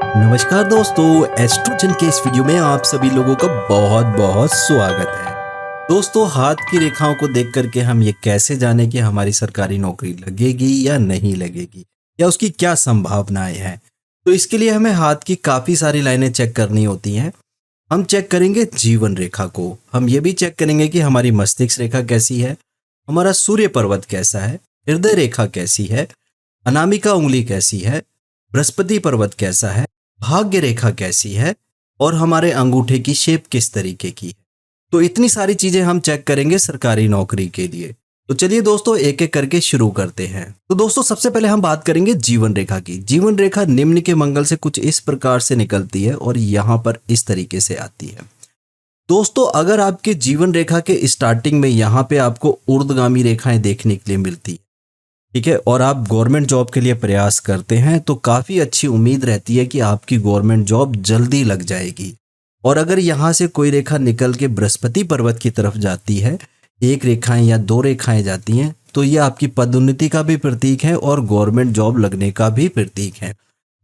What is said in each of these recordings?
नमस्कार दोस्तों, एस्ट्रोजन के इस वीडियो में आप सभी लोगों का बहुत बहुत स्वागत है। दोस्तों, हाथ की रेखाओं को देख करके हम ये कैसे जाने कि हमारी सरकारी नौकरी लगेगी या नहीं लगेगी, या उसकी क्या संभावनाएं हैं। तो इसके लिए हमें हाथ की काफ़ी सारी लाइनें चेक करनी होती हैं। हम चेक करेंगे जीवन रेखा को, हम ये भी चेक करेंगे कि हमारी मस्तिष्क रेखा कैसी है, हमारा सूर्य पर्वत कैसा है, हृदय रेखा कैसी है, अनामिका उंगली कैसी है, बृहस्पति पर्वत कैसा है, भाग्य रेखा कैसी है और हमारे अंगूठे की शेप किस तरीके की है। तो इतनी सारी चीजें हम चेक करेंगे सरकारी नौकरी के लिए। तो चलिए दोस्तों, एक एक करके शुरू करते हैं। तो दोस्तों, सबसे पहले हम बात करेंगे जीवन रेखा की। जीवन रेखा निम्न के मंगल से कुछ इस प्रकार से निकलती है और यहाँ पर इस तरीके से आती है। दोस्तों, अगर आपके जीवन रेखा के स्टार्टिंग में यहाँ पे आपको ऊर्ध्वगामी रेखाएं देखने के लिए मिलती है, ठीक है, और आप गवर्नमेंट जॉब के लिए प्रयास करते हैं, तो काफ़ी अच्छी उम्मीद रहती है कि आपकी गवर्नमेंट जॉब जल्दी लग जाएगी। और अगर यहाँ से कोई रेखा निकल के बृहस्पति पर्वत की तरफ जाती है, एक रेखाएं या दो रेखाएं जाती हैं, तो ये आपकी पदोन्नति का भी प्रतीक है और गवर्नमेंट जॉब लगने का भी प्रतीक है।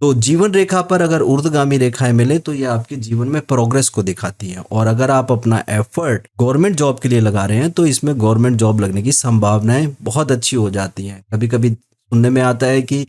तो जीवन रेखा पर अगर ऊर्ध्वगामी रेखाएं मिले तो ये आपके जीवन में प्रोग्रेस को दिखाती हैं। और अगर आप अपना एफर्ट गवर्नमेंट जॉब के लिए लगा रहे हैं तो इसमें गवर्नमेंट जॉब लगने की संभावनाएं बहुत अच्छी हो जाती हैं। कभी कभी सुनने में आता है कि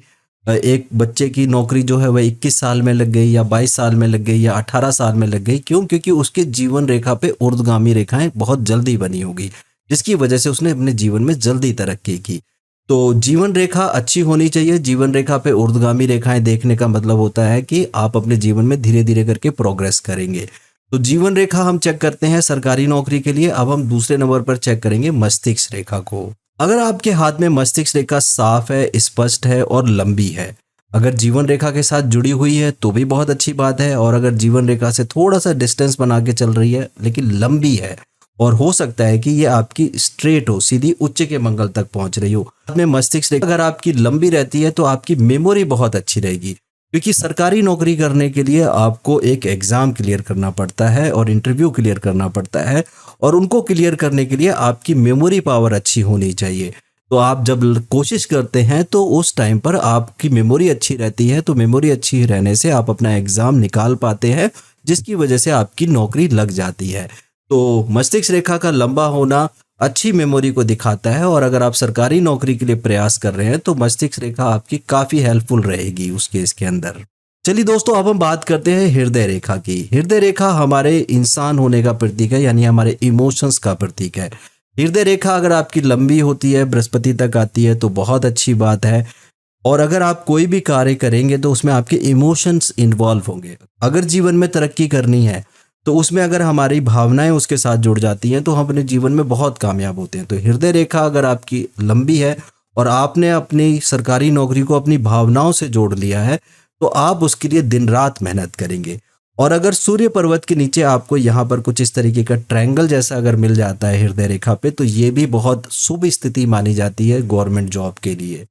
एक बच्चे की नौकरी जो है वह 21 साल में लग गई या 22 साल में लग गई या 18 साल में लग गई। क्यों? क्योंकि उसके जीवन रेखा पे ऊर्ध्वगामी रेखाएं बहुत जल्दी बनी होगी, जिसकी वजह से उसने अपने जीवन में जल्दी तरक्की की। तो जीवन रेखा अच्छी होनी चाहिए। जीवन रेखा पे ऊर्ध्वगामी रेखाएं देखने का मतलब होता है कि आप अपने जीवन में धीरे धीरे करके प्रोग्रेस करेंगे। तो जीवन रेखा हम चेक करते हैं सरकारी नौकरी के लिए। अब हम दूसरे नंबर पर चेक करेंगे मस्तिष्क रेखा को। अगर आपके हाथ में मस्तिष्क रेखा साफ है, स्पष्ट है और लंबी है, अगर जीवन रेखा के साथ जुड़ी हुई है तो भी बहुत अच्छी बात है। और अगर जीवन रेखा से थोड़ा सा डिस्टेंस बना के चल रही है लेकिन लंबी है, और हो सकता है कि ये आपकी स्ट्रेट हो, सीधी उच्च के मंगल तक पहुंच रही हो। में मस्तिष्क रेखा अगर आपकी लंबी रहती है तो आपकी मेमोरी बहुत अच्छी रहेगी, क्योंकि सरकारी नौकरी करने के लिए आपको एक एग्जाम क्लियर करना पड़ता है और इंटरव्यू क्लियर करना पड़ता है, और उनको क्लियर करने के लिए आपकी मेमोरी पावर अच्छी होनी चाहिए। तो आप जब कोशिश करते हैं तो उस टाइम पर आपकी मेमोरी अच्छी रहती है, तो मेमोरी अच्छी रहने से आप अपना एग्जाम निकाल पाते हैं, जिसकी वजह से आपकी नौकरी लग जाती है। तो मस्तिष्क रेखा का लंबा होना अच्छी मेमोरी को दिखाता है। और अगर आप सरकारी नौकरी के लिए प्रयास कर रहे हैं तो मस्तिष्क रेखा आपकी काफी हेल्पफुल रहेगी उस केस के अंदर। चलिए दोस्तों, अब हम बात करते हैं हृदय रेखा की। हृदय रेखा हमारे इंसान होने का प्रतीक है, यानी हमारे इमोशंस का प्रतीक है। हृदय रेखा अगर आपकी लंबी होती है, बृहस्पति तक आती है, तो बहुत अच्छी बात है। और अगर आप कोई भी कार्य करेंगे तो उसमें आपके इमोशंस इन्वॉल्व होंगे। अगर जीवन में तरक्की करनी है तो उसमें अगर हमारी भावनाएं उसके साथ जुड़ जाती हैं तो हम अपने जीवन में बहुत कामयाब होते हैं। तो हृदय रेखा अगर आपकी लंबी है और आपने अपनी सरकारी नौकरी को अपनी भावनाओं से जोड़ लिया है, तो आप उसके लिए दिन रात मेहनत करेंगे। और अगर सूर्य पर्वत के नीचे आपको यहाँ पर कुछ इस तरीके का ट्रायंगल जैसा अगर मिल जाता है हृदय रेखा पे, तो ये भी बहुत शुभ स्थिति मानी जाती है गवर्नमेंट जॉब के लिए।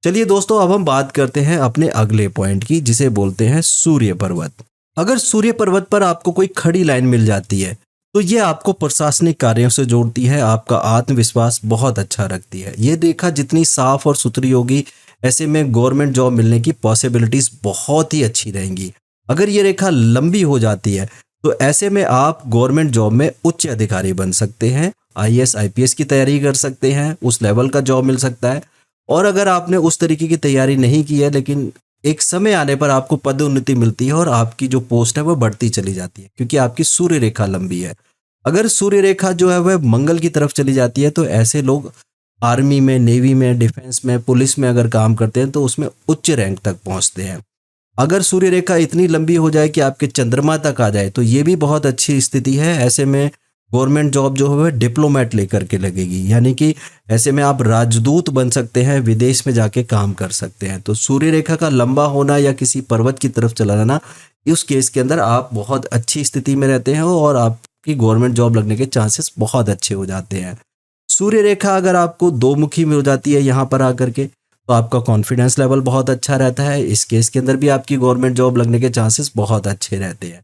चलिए दोस्तों, अब हम बात करते हैं अपने अगले पॉइंट की, जिसे बोलते हैं सूर्य पर्वत। अगर सूर्य पर्वत पर आपको कोई खड़ी लाइन मिल जाती है तो ये आपको प्रशासनिक कार्यों से जोड़ती है, आपका आत्मविश्वास बहुत अच्छा रखती है। ये रेखा जितनी साफ और सुथरी होगी, ऐसे में गवर्नमेंट जॉब मिलने की पॉसिबिलिटीज बहुत ही अच्छी रहेंगी। अगर ये रेखा लंबी हो जाती है तो ऐसे में आप गवर्नमेंट जॉब में उच्च अधिकारी बन सकते हैं, आईएएस आईपीएस की तैयारी कर सकते हैं, उस लेवल का जॉब मिल सकता है। और अगर आपने उस तरीके की तैयारी नहीं की है लेकिन एक समय आने पर आपको पदोन्नति मिलती है और आपकी जो पोस्ट है वह बढ़ती चली जाती है, क्योंकि आपकी सूर्य रेखा लंबी है। अगर सूर्य रेखा जो है वह मंगल की तरफ चली जाती है तो ऐसे लोग आर्मी में, नेवी में, डिफेंस में, पुलिस में अगर काम करते हैं तो उसमें उच्च रैंक तक पहुंचते हैं। अगर सूर्य रेखा इतनी लंबी हो जाए कि आपके चंद्रमा तक आ जाए तो ये भी बहुत अच्छी स्थिति है। ऐसे में गवर्नमेंट जॉब जो है डिप्लोमेट लेकर के लगेगी, यानी कि ऐसे में आप राजदूत बन सकते हैं, विदेश में जाके काम कर सकते हैं। तो सूर्य रेखा का लंबा होना या किसी पर्वत की तरफ चला जाना, इस केस के अंदर आप बहुत अच्छी स्थिति में रहते हैं और आपकी गवर्नमेंट जॉब लगने के चांसेस बहुत अच्छे हो जाते हैं। सूर्य रेखा अगर आपको दो मुखी में हो जाती है यहाँ पर आकर के, तो आपका कॉन्फिडेंस लेवल बहुत अच्छा रहता है। इस केस के अंदर भी आपकी गवर्नमेंट जॉब लगने के चांसेस बहुत अच्छे रहते हैं।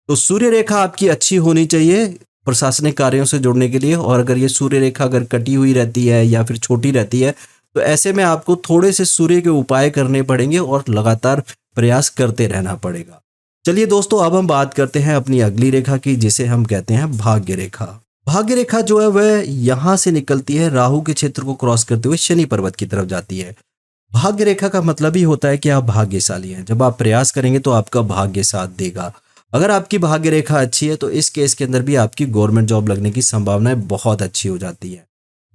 तो सूर्य रेखा आपकी अच्छी होनी चाहिए प्रशासनिक कार्यों से जुड़ने के लिए। और अगर ये सूर्य रेखा अगर कटी हुई रहती है या फिर छोटी रहती है तो ऐसे में आपको थोड़े से सूर्य के उपाय करने पड़ेंगे और लगातार प्रयास करते रहना पड़ेगा। चलिए दोस्तों, अब हम बात करते हैं अपनी अगली रेखा की, जिसे हम कहते हैं भाग्य रेखा। भाग्य रेखा जो है वह यहाँ से निकलती है, राहु के क्षेत्र को क्रॉस करते हुए शनि पर्वत की तरफ जाती है। भाग्य रेखा का मतलब ही होता है कि आप भाग्यशाली हैं। जब आप प्रयास करेंगे तो आपका भाग्य साथ देगा। अगर आपकी भाग्य रेखा अच्छी है तो इस केस के अंदर भी आपकी गवर्नमेंट जॉब लगने की संभावनाएं बहुत अच्छी हो जाती है।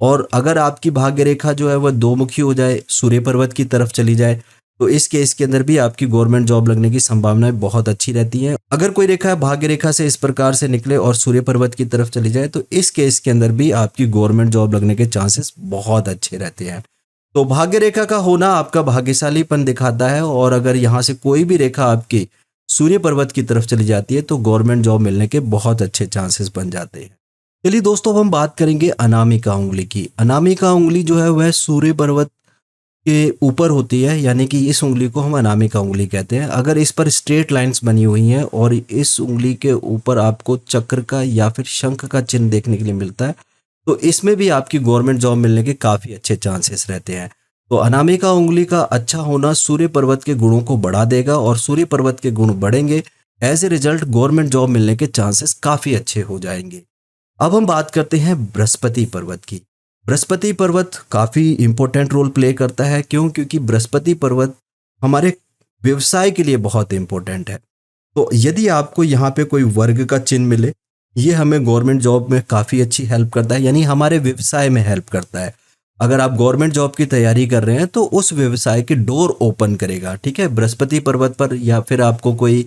और अगर आपकी भाग्य रेखा जो है वह दो मुखी हो जाए, सूर्य पर्वत की तरफ चली जाए, तो इस केस के अंदर भी आपकी गवर्नमेंट जॉब लगने की संभावनाएं बहुत अच्छी रहती हैं। अगर कोई रेखा भाग्य रेखा से इस प्रकार से निकले और सूर्य पर्वत की तरफ चली जाए तो इस केस के अंदर भी आपकी गवर्नमेंट जॉब लगने के चांसेस बहुत अच्छे रहते हैं। तो भाग्य रेखा का होना आपका भाग्यशालीपन दिखाता है। और अगर यहाँ से कोई भी रेखा आपकी सूर्य पर्वत की तरफ चली जाती है तो गवर्नमेंट जॉब मिलने के बहुत अच्छे चांसेस बन जाते हैं। चलिए दोस्तों, अब हम बात करेंगे अनामिका उंगली की। अनामिका उंगली जो है वह सूर्य पर्वत के ऊपर होती है, यानी कि इस उंगली को हम अनामिका उंगली कहते हैं। अगर इस पर स्ट्रेट लाइंस बनी हुई हैं और इस उंगली के ऊपर आपको चक्र का या फिर शंख का चिन्ह देखने के लिए मिलता है तो इसमें भी आपकी गवर्नमेंट जॉब मिलने के काफ़ी अच्छे चांसेस रहते हैं। तो अनामिका उंगली का अच्छा होना सूर्य पर्वत के गुणों को बढ़ा देगा और सूर्य पर्वत के गुण बढ़ेंगे, as a result government job मिलने के चांसेस काफ़ी अच्छे हो जाएंगे। अब हम बात करते हैं बृहस्पति पर्वत की। बृहस्पति पर्वत काफ़ी इंपॉर्टेंट रोल प्ले करता है। क्यों? क्योंकि बृहस्पति पर्वत हमारे व्यवसाय के लिए बहुत इंपॉर्टेंट है। तो यदि आपको यहाँ पे कोई वर्ग का चिन्ह मिले, ये हमें गवर्नमेंट जॉब में काफ़ी अच्छी हेल्प करता है, यानी हमारे व्यवसाय में हेल्प करता है। अगर आप गवर्नमेंट जॉब की तैयारी कर रहे हैं तो उस व्यवसाय की डोर ओपन करेगा। ठीक है, बृहस्पति पर्वत पर या फिर आपको कोई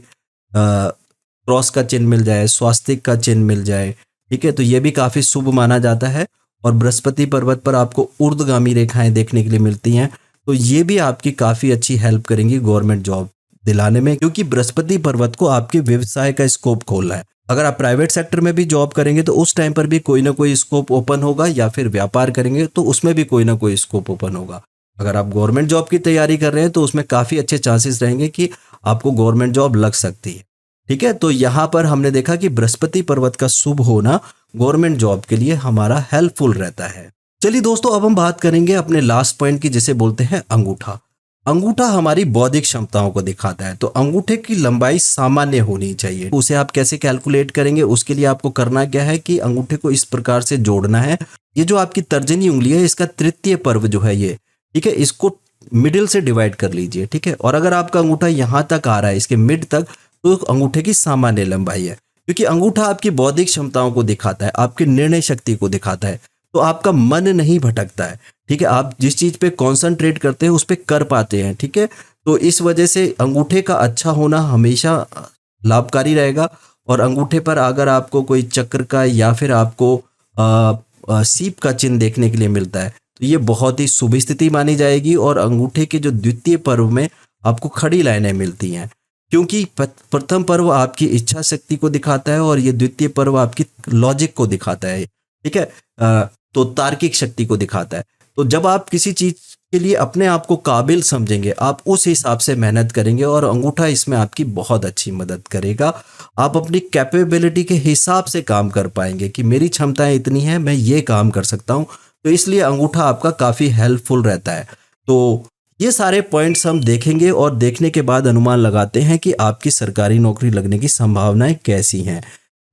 क्रॉस का चिन्ह मिल जाए, स्वास्तिक का चिन्ह मिल जाए, ठीक है, तो ये भी काफ़ी शुभ माना जाता है। और बृहस्पति पर्वत पर आपको ऊर्ध्वगामी रेखाएं देखने के लिए मिलती हैं, तो ये भी आपकी काफ़ी अच्छी हेल्प करेंगी गवर्नमेंट जॉब दिलाने में, क्योंकि बृहस्पति पर्वत को आपके व्यवसाय का स्कोप खोलना है। अगर आप प्राइवेट सेक्टर में भी जॉब करेंगे तो उस टाइम पर भी कोई ना कोई स्कोप ओपन होगा, या फिर व्यापार करेंगे तो उसमें भी कोई ना कोई स्कोप ओपन होगा। अगर आप गवर्नमेंट जॉब की तैयारी कर रहे हैं तो उसमें काफ़ी अच्छे चांसेस रहेंगे कि आपको गवर्नमेंट जॉब लग सकती है। ठीक है, तो यहाँ पर हमने देखा कि बृहस्पति पर्वत का शुभ होना गवर्नमेंट जॉब के लिए हमारा हेल्पफुल रहता है। चलिए दोस्तों, अब हम बात करेंगे अपने लास्ट पॉइंट की, जिसे बोलते हैं अंगूठा। अंगूठा हमारी बौद्धिक क्षमताओं को दिखाता है। तो अंगूठे की लंबाई सामान्य होनी चाहिए। उसे आप कैसे कैलकुलेट करेंगे? उसके लिए आपको करना क्या है कि अंगूठे को इस प्रकार से जोड़ना है। ये जो आपकी तर्जनी उंगली है, इसका तृतीय पर्व जो है ये, ठीक है, इसको मिडिल से डिवाइड कर लीजिए। ठीक है, और अगर आपका अंगूठा यहाँ तक आ रहा है, इसके मिड तक, तो अंगूठे की सामान्य लंबाई है। क्योंकि अंगूठा आपकी बौद्धिक क्षमताओं को दिखाता है, आपकी निर्णय शक्ति को दिखाता है। तो आपका मन नहीं भटकता है। ठीक है, आप जिस चीज़ पे कॉन्सेंट्रेट करते हैं उस पे कर पाते हैं। ठीक है, तो इस वजह से अंगूठे का अच्छा होना हमेशा लाभकारी रहेगा। और अंगूठे पर अगर आपको कोई चक्र का या फिर आपको सीप का चिन्ह देखने के लिए मिलता है तो ये बहुत ही शुभ स्थिति मानी जाएगी। और अंगूठे के जो द्वितीय पर्व में आपको खड़ी लाइनें मिलती हैं, क्योंकि प्रथम पर्व आपकी इच्छा शक्ति को दिखाता है और ये द्वितीय पर्व आपकी लॉजिक को दिखाता है। ठीक है, तो तार्किक शक्ति को दिखाता है। तो जब आप किसी चीज के लिए अपने आप को काबिल समझेंगे, आप उस हिसाब से मेहनत करेंगे और अंगूठा इसमें आपकी बहुत अच्छी मदद करेगा। आप अपनी कैपेबिलिटी के हिसाब से काम कर पाएंगे कि मेरी क्षमताएं इतनी हैं, मैं ये काम कर सकता हूं। तो इसलिए अंगूठा आपका काफ़ी हेल्पफुल रहता है। तो ये सारे पॉइंट्स हम देखेंगे और देखने के बाद अनुमान लगाते हैं कि आपकी सरकारी नौकरी लगने की संभावनाएं कैसी हैं।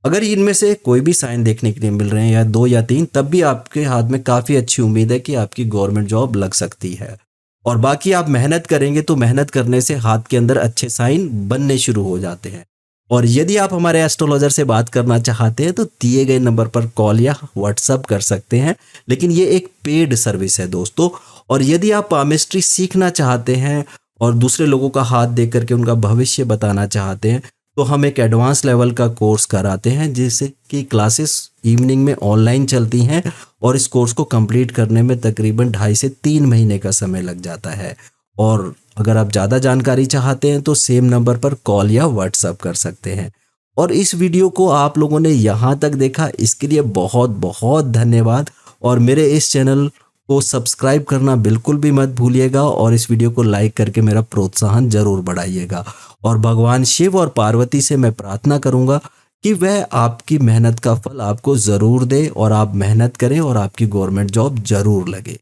अगर इनमें से कोई भी साइन देखने के लिए मिल रहे हैं, या 2 या 3, तब भी आपके हाथ में काफ़ी अच्छी उम्मीद है कि आपकी गवर्नमेंट जॉब लग सकती है। और बाकी आप मेहनत करेंगे तो मेहनत करने से हाथ के अंदर अच्छे साइन बनने शुरू हो जाते हैं। और यदि आप हमारे एस्ट्रोलॉजर से बात करना चाहते हैं तो दिए गए नंबर पर कॉल या व्हाट्सअप कर सकते हैं, लेकिन ये एक पेड सर्विस है दोस्तों। और यदि आप पामिस्ट्री सीखना चाहते हैं और दूसरे लोगों का हाथ देख करके उनका भविष्य बताना चाहते हैं तो हम एक एडवांस लेवल का कोर्स कराते हैं, जिससे कि क्लासेस इवनिंग में ऑनलाइन चलती हैं और इस कोर्स को कंप्लीट करने में तकरीबन 2.5 से 3 महीने का समय लग जाता है। और अगर आप ज़्यादा जानकारी चाहते हैं तो सेम नंबर पर कॉल या व्हाट्सअप कर सकते हैं। और इस वीडियो को आप लोगों ने यहाँ तक देखा, इसके लिए बहुत बहुत धन्यवाद। और मेरे इस चैनल को सब्सक्राइब करना बिल्कुल भी मत भूलिएगा और इस वीडियो को लाइक करके मेरा प्रोत्साहन जरूर बढ़ाइएगा। और भगवान शिव और पार्वती से मैं प्रार्थना करूंगा कि वह आपकी मेहनत का फल आपको ज़रूर दे और आप मेहनत करें और आपकी गवर्नमेंट जॉब जरूर लगे।